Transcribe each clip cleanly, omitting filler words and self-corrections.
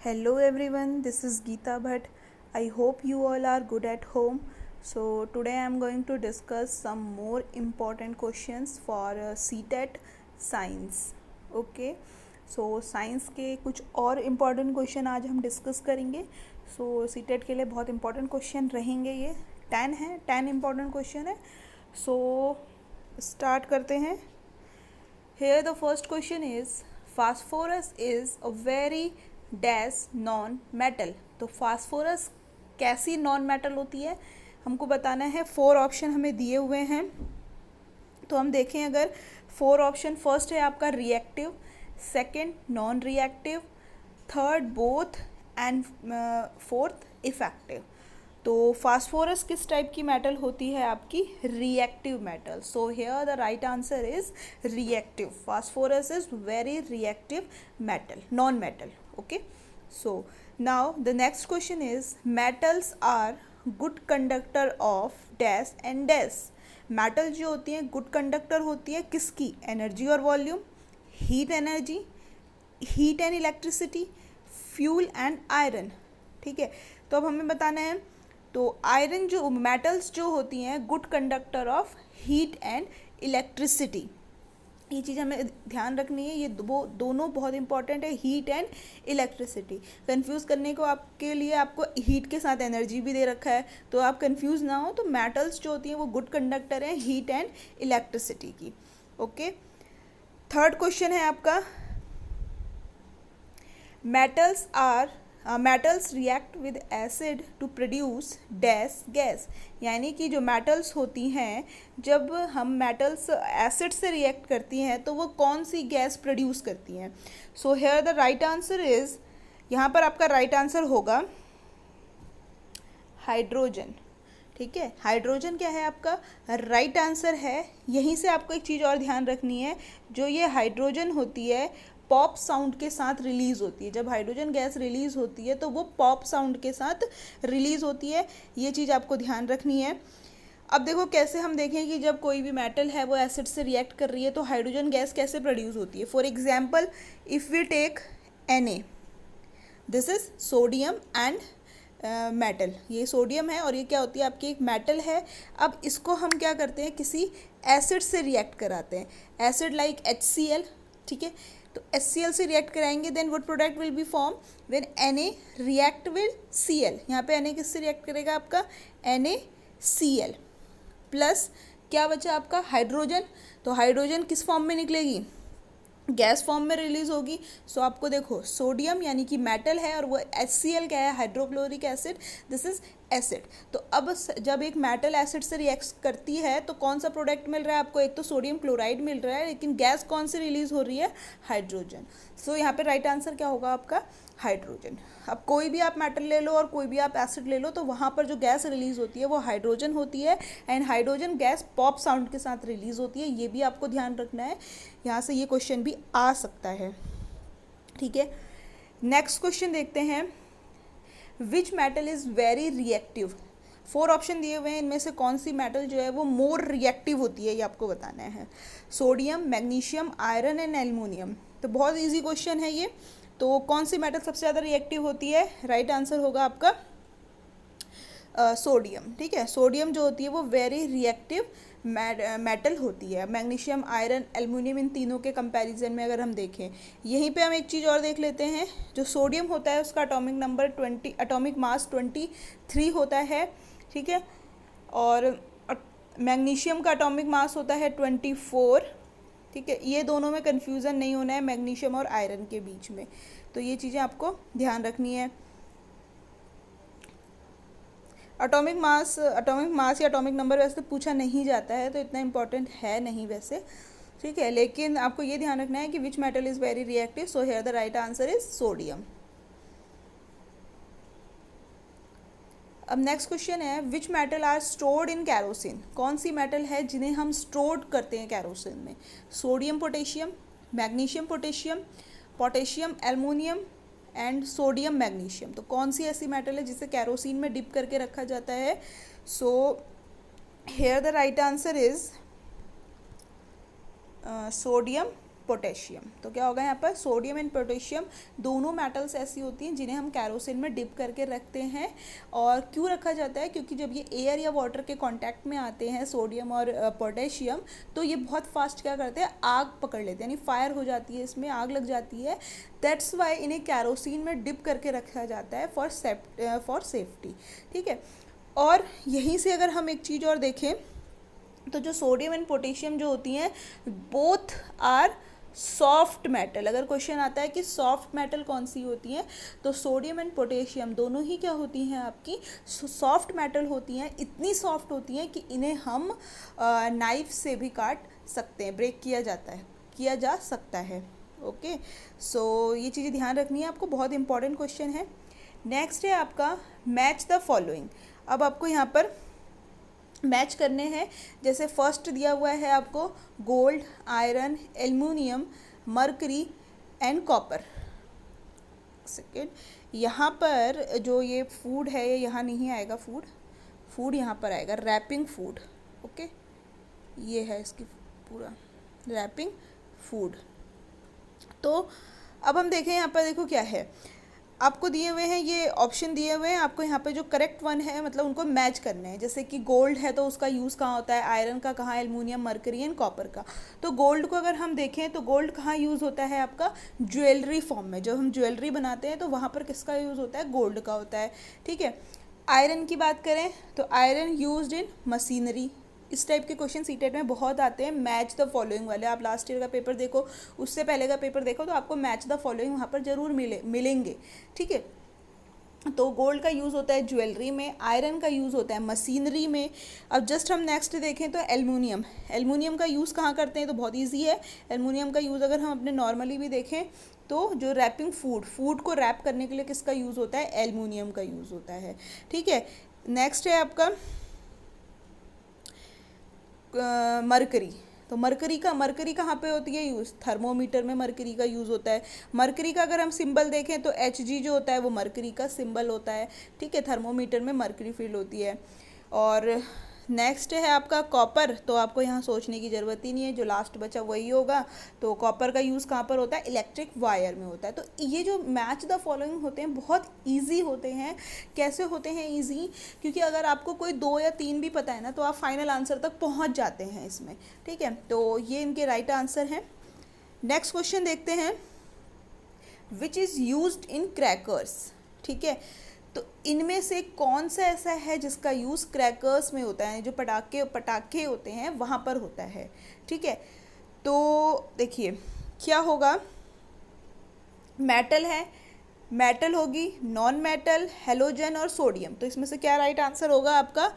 Hello everyone, this is Geeta Bhatt. I hope you all are good at home. So today I am going to discuss some more important questions for CTET Science. Okay, so science के कुछ और important question आज हम discuss करेंगे. सो CTET के लिए बहुत important question रहेंगे. ये 10 है, 10 इम्पॉर्टेंट क्वेश्चन है. सो स्टार्ट करते हैं. Here the first question is, phosphorus is a very dash non metal. तो फास्फोरस कैसी नॉन मेटल होती है हमको बताना है. 4 ऑप्शन हमें दिए हुए हैं. तो हम देखें, अगर 4 ऑप्शन, फर्स्ट है आपका reactive, second non reactive, third both and fourth effective. तो फास्फोरस किस टाइप की मेटल होती है? आपकी reactive metal. So here the right answer is reactive. Phosphorus is very reactive metal, non metal. Okay, so now the next question is, metals are good conductor of dash and dash. Metal जो होती हैं good conductor होती है किसकी? Energy और volume, heat energy, heat and electricity, fuel and iron. ठीक है, तो अब हमें बताना है. तो आयरन जो मेटल्स जो होती हैं good conductor of heat and electricity. ये चीज़ हमें ध्यान रखनी है. ये दोनों बहुत इंपॉर्टेंट है, हीट एंड इलेक्ट्रिसिटी. कंफ्यूज करने को आपके लिए आपको हीट के साथ एनर्जी भी दे रखा है, तो आप कंफ्यूज ना हो. तो मेटल्स जो होती हैं वो गुड कंडक्टर हैं हीट एंड इलेक्ट्रिसिटी की. ओके, थर्ड क्वेश्चन है आपका, metals react with acid to produce dash gas. यानी कि जो मेटल्स होती हैं, जब हम मेटल्स एसिड से रिएक्ट करती हैं तो वो कौन सी गैस प्रोड्यूस करती हैं? सो here the right answer is, यहाँ पर आपका राइट आंसर होगा हाइड्रोजन. ठीक है, हाइड्रोजन क्या है आपका राइट आंसर है. यहीं से आपको एक चीज़ और ध्यान रखनी है, जो ये हाइड्रोजन होती है पॉप साउंड के साथ रिलीज़ होती है. जब हाइड्रोजन गैस रिलीज़ होती है तो वो पॉप साउंड के साथ रिलीज़ होती है. ये चीज़ आपको ध्यान रखनी है. अब देखो कैसे हम देखें कि जब कोई भी मेटल है वो एसिड से रिएक्ट कर रही है तो हाइड्रोजन गैस कैसे प्रोड्यूस होती है. For example, if we take Na, this is sodium and metal. ये सोडियम है और ये क्या होती है आपकी एक मेटल है. अब इसको हम क्या करते हैं, किसी एसिड से रिएक्ट कराते हैं. Acid like HCl. ठीक है, तो HCl से रिएक्ट कराएंगे, then what product will be form when Na react with Cl. यहाँ पे Na किससे रिएक्ट करेगा? आपका NaCl प्लस क्या बचा आपका हाइड्रोजन. तो हाइड्रोजन किस फॉर्म में निकलेगी? गैस फॉर्म में रिलीज होगी. सो आपको देखो, सोडियम यानी कि मेटल है और वो HCl क्या है? Hydrochloric acid. This is acid. तो अब जब एक मेटल एसिड से रिएक्ट करती है तो कौन सा प्रोडक्ट मिल रहा है आपको? एक तो सोडियम क्लोराइड मिल रहा है, लेकिन गैस कौन सी रिलीज हो रही है? हाइड्रोजन. सो यहाँ पे राइट आंसर क्या होगा आपका? हाइड्रोजन. अब कोई भी आप मेटल ले लो और कोई भी आप एसिड ले लो, तो वहाँ पर जो गैस रिलीज होती है वो हाइड्रोजन होती है. And hydrogen gas pop sound के साथ रिलीज होती है. ये भी आपको ध्यान रखना है. यहाँ से ये क्वेश्चन भी आ सकता है. ठीक है, नेक्स्ट क्वेश्चन देखते हैं. विच metal is very reactive? 4 option दिए हुए हैं, इनमें से कौन सी मेटल जो है वो मोर रिएक्टिव होती है, ये आपको बताना है. Sodium, magnesium, iron and aluminium. तो बहुत इजी क्वेश्चन है ये. तो कौन सी मेटल सबसे ज़्यादा रिएक्टिव होती है? राइट आंसर होगा आपका सोडियम. ठीक है, सोडियम जो होती है वो वेरी रिएक्टिव मेटल होती है. मैग्नीशियम, आयरन, एल्युमिनियम, इन तीनों के कंपैरिजन में अगर हम देखें, यहीं पे हम एक चीज़ और देख लेते हैं. जो सोडियम होता है उसका एटॉमिक नंबर 20, एटॉमिक मास 23 होता है. ठीक है, और मैग्नीशियम का एटॉमिक मास होता है 24. ठीक है, ये दोनों में कन्फ्यूज़न नहीं होना है मैग्नीशियम और आयरन के बीच में. तो ये चीज़ें आपको ध्यान रखनी है. एटॉमिक मास या एटॉमिक नंबर वैसे पूछा नहीं जाता है, तो इतना इम्पोर्टेंट है नहीं वैसे. ठीक है, लेकिन आपको ये ध्यान रखना है कि which metal is very reactive. So here the right answer is sodium. अब नेक्स्ट क्वेश्चन है, which metal are stored in kerosene? कौन सी मेटल है जिन्हें हम स्टोर्ड करते हैं कैरोसिन में? Sodium potassium, magnesium potassium, potassium aluminium and sodium magnesium. तो कौन सी ऐसी मेटल है जिसे कैरोसिन में डिप करके रखा जाता है? सो here the right answer is sodium potassium. तो क्या होगा यहाँ पर, सोडियम एंड पोटेशियम दोनों मेटल्स ऐसी होती हैं जिन्हें हम कैरोसिन में डिप करके रखते हैं। और क्यों रखा जाता है, क्योंकि जब ये एयर या वाटर के कांटेक्ट में आते हैं सोडियम और पोटेशियम, तो ये बहुत फास्ट क्या करते हैं, आग पकड़ लेते हैं, यानी फायर हो जाती है, इसमें आग लग जाती है। दैट्स वाई इन्हें कैरोसिन में डिप करके रखा जाता है फॉर सेफ्टी। ठीक है, और यहीं से अगर हम एक चीज़ और देखें तो जो सोडियम एंड पोटेशियम जो होती हैं, बोथ आर सॉफ्ट मेटल। अगर क्वेश्चन आता है कि सॉफ्ट मेटल कौन सी होती हैं, तो सोडियम एंड पोटेशियम दोनों ही क्या होती हैं, आपकी सॉफ्ट मेटल होती हैं। इतनी सॉफ्ट होती हैं कि इन्हें हम नाइफ से भी काट सकते हैं, ब्रेक किया जा सकता है। ओके, सो ये चीज़ें ध्यान रखनी है आपको, बहुत इंपॉर्टेंट क्वेश्चन है। नेक्स्ट है आपका मैच द फॉलोइंग। अब आपको यहाँ पर मैच करने हैं। जैसे फर्स्ट दिया हुआ है आपको gold, iron, aluminium, mercury and copper. Second, यहाँ पर जो ये फूड है ये यहाँ नहीं आएगा, फूड यहाँ पर आएगा, रैपिंग फूड। ओके, ये है इसकी पूरा रैपिंग फूड। तो अब हम देखें यहाँ पर, देखो क्या है, आपको दिए हुए हैं ये ऑप्शन दिए हुए हैं, आपको यहाँ पे जो करेक्ट वन है मतलब उनको मैच करने हैं। जैसे कि गोल्ड है तो उसका यूज़ कहाँ होता है, आयरन का कहाँ, एल्युमिनियम, मरकरी एंड कॉपर का। तो गोल्ड को अगर हम देखें तो गोल्ड कहाँ यूज़ होता है, आपका ज्वेलरी फॉर्म में। जब हम ज्वेलरी बनाते हैं तो वहाँ पर किसका यूज़ होता है, गोल्ड का होता है। ठीक है, आयरन की बात करें तो आयरन यूज्ड इन मशीनरी। इस टाइप के क्वेश्चन सीटेट में बहुत आते हैं, मैच द फॉलोइंग वाले। आप लास्ट ईयर का पेपर देखो, उससे पहले का पेपर देखो, तो आपको मैच द फॉलोइंग वहाँ पर जरूर मिलेंगे। ठीक है, तो गोल्ड का यूज़ होता है ज्वेलरी में, आयरन का यूज़ होता है मशीनरी में। अब जस्ट हम नेक्स्ट देखें तो एल्युमिनियम का यूज़ कहाँ करते हैं, तो बहुत ईजी है। एल्युमिनियम का यूज़ अगर हम अपने नॉर्मली भी देखें तो जो रैपिंग फूड को रैप करने के लिए किसका यूज़ होता है, एल्युमिनियम का यूज़ होता है। ठीक है, नेक्स्ट है आपका मरकरी। तो मरकरी कहाँ पे होती है यूज़, थर्मोमीटर में मरकरी का यूज़ होता है। मरकरी का अगर हम सिंबल देखें तो Hg जो होता है वो मरकरी का सिंबल होता है। ठीक है, थर्मोमीटर में मरकरी फील्ड होती है। और नेक्स्ट है आपका कॉपर। तो आपको यहाँ सोचने की ज़रूरत ही नहीं है, जो लास्ट बचा वही होगा। तो कॉपर का यूज़ कहाँ पर होता है, इलेक्ट्रिक वायर में होता है। तो ये जो मैच द फॉलोइंग होते हैं बहुत ईजी होते हैं। कैसे होते हैं ईजी, क्योंकि अगर आपको कोई 2 या 3 भी पता है ना तो आप फाइनल आंसर तक पहुँच जाते हैं इसमें। ठीक है, तो ये इनके राइट आंसर हैं। नेक्स्ट क्वेश्चन देखते हैं, which is used in crackers. ठीक है, तो इनमें से कौन सा ऐसा है जिसका यूज़ क्रैकर्स में होता है, जो पटाखे होते हैं वहाँ पर होता है। ठीक है, तो देखिए क्या होगा, मेटल है, मेटल होगी, नॉन मेटल, हेलोजन और सोडियम। तो इसमें से क्या राइट आंसर होगा आपका,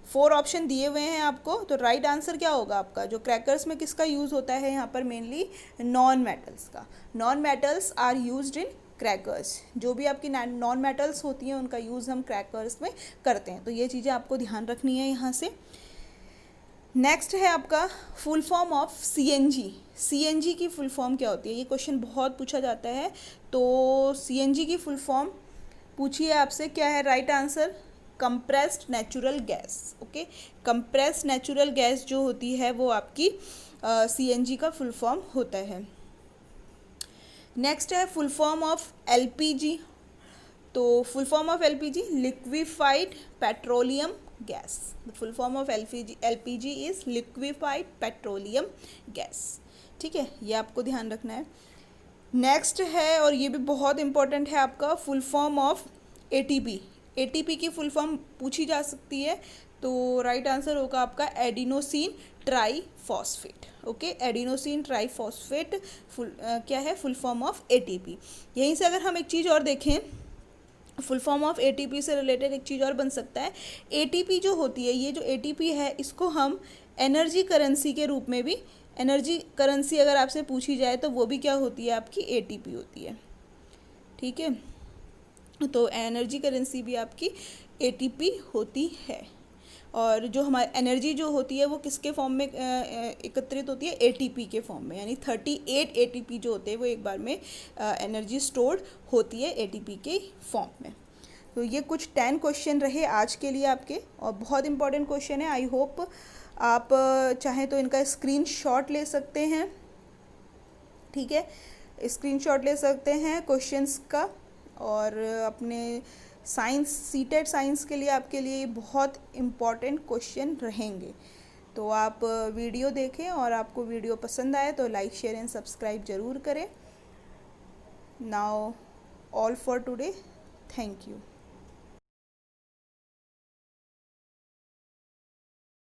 4 ऑप्शन दिए हुए हैं आपको। तो राइट आंसर क्या होगा आपका, जो क्रैकर्स में किसका यूज़ होता है यहाँ पर, मेनली नॉन मेटल्स का। Non metals are used in crackers. जो भी आपकी नॉन मेटल्स होती हैं उनका यूज़ हम क्रैकर्स में करते हैं। तो ये चीज़ें आपको ध्यान रखनी है यहाँ से। नेक्स्ट है आपका फुल फॉर्म ऑफ सीएनजी की फुल फॉर्म क्या होती है, ये क्वेश्चन बहुत पूछा जाता है। तो सीएनजी की फुल फॉर्म पूछिए आपसे, क्या है right answer, compressed natural gas. Okay, compressed natural gas जो होती है वो आपकी सीएनजी का फुल फॉर्म होता है। नेक्स्ट है फुल फॉर्म ऑफ एलपीजी। तो full form of LPG liquefied petroleum gas. The full form of LPG is liquefied petroleum gas. ठीक है, ये आपको ध्यान रखना है। नेक्स्ट है, और ये भी बहुत इंपॉर्टेंट है आपका, full form of ATP. ATP की फुल फॉर्म पूछी जा सकती है। तो राइट आंसर होगा आपका adenosine triphosphate. Okay, adenosine triphosphate क्या है, फुल फॉर्म ऑफ एटीपी। यहीं से अगर हम एक चीज़ और देखें, फुल फॉर्म ऑफ एटीपी से रिलेटेड एक चीज़ और बन सकता है। एटीपी जो होती है, ये जो एटीपी है इसको हम एनर्जी करेंसी के रूप में भी, एनर्जी करेंसी अगर आपसे पूछी जाए तो वो भी क्या होती है, आपकी एटीपी होती है। ठीक है, तो एनर्जी करेंसी भी आपकी एटीपी होती है। और जो हमारी एनर्जी जो होती है वो किसके फॉर्म में एकत्रित होती है, एटीपी के फॉर्म में। यानी 38 एटीपी जो होते हैं वो एक बार में एनर्जी स्टोर्ड होती है एटीपी के फॉर्म में। तो ये कुछ 10 क्वेश्चन रहे आज के लिए आपके, और बहुत इंपॉर्टेंट क्वेश्चन है। आई होप आप चाहें तो इनका स्क्रीनशॉट ले सकते हैं ठीक है, स्क्रीनशॉट ले सकते हैं क्वेश्चंस का। और अपने साइंस, सीटेट साइंस के लिए आपके लिए बहुत इम्पॉर्टेंट क्वेश्चन रहेंगे। तो आप वीडियो देखें, और आपको वीडियो पसंद आए तो लाइक, शेयर एंड सब्सक्राइब ज़रूर करें। Now all for today, thank you.